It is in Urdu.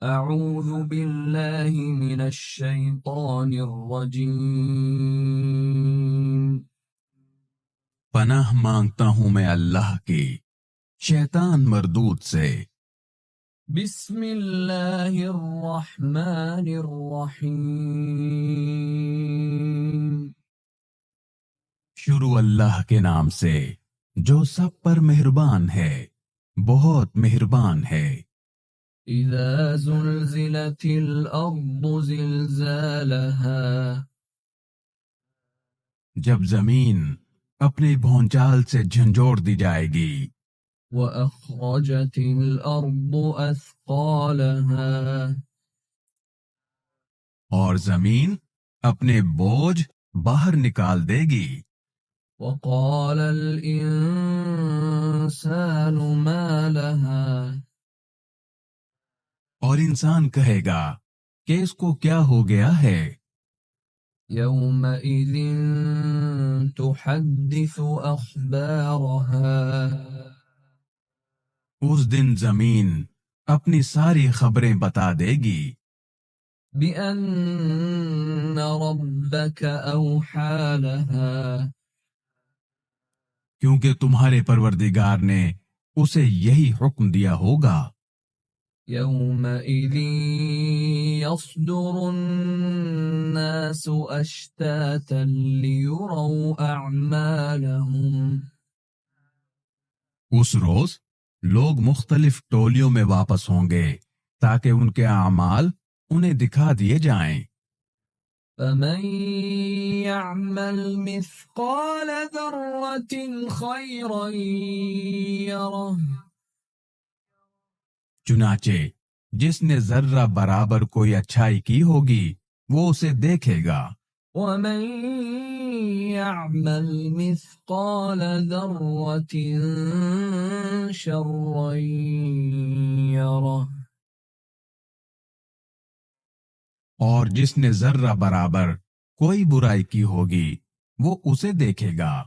اعوذ باللہ من الشیطان الرجیم پناہ مانگتا ہوں میں اللہ کی شیطان مردود سے۔ بسم اللہ الرحمن الرحیم شروع اللہ کے نام سے جو سب پر مہربان ہے، بہت مہربان ہے۔ اذا زلزلت الارض زلزالها جب زمین اپنی بھونچال سے جھنجھوڑ دی جائے گی، واخرجت الارض اثقالها اور زمین اپنے بوجھ باہر نکال دے گی۔ وقال الانسان ما لها اور انسان کہے گا کہ اس کو کیا ہو گیا ہے۔ يومئذ تحدث أخبارها اس دن زمین اپنی ساری خبریں بتا دے گی بأن ربك أوحى لها کیونکہ تمہارے پروردگار نے اسے یہی حکم دیا ہوگا۔ يومئذ يصدر الناس أشتاتا ليروا أعمالهم اس روز لوگ مختلف ٹولیوں میں واپس ہوں گے تاکہ ان کے اعمال انہیں دکھا دیے جائیں۔ فمن يعمل مثقال ذرة خيرا يره چنانچہ جس نے ذرہ برابر کوئی اچھائی کی ہوگی وہ اسے دیکھے گا، ومن يعمل مثقال ذرة شرا يره اور جس نے ذرہ برابر کوئی برائی کی ہوگی وہ اسے دیکھے گا۔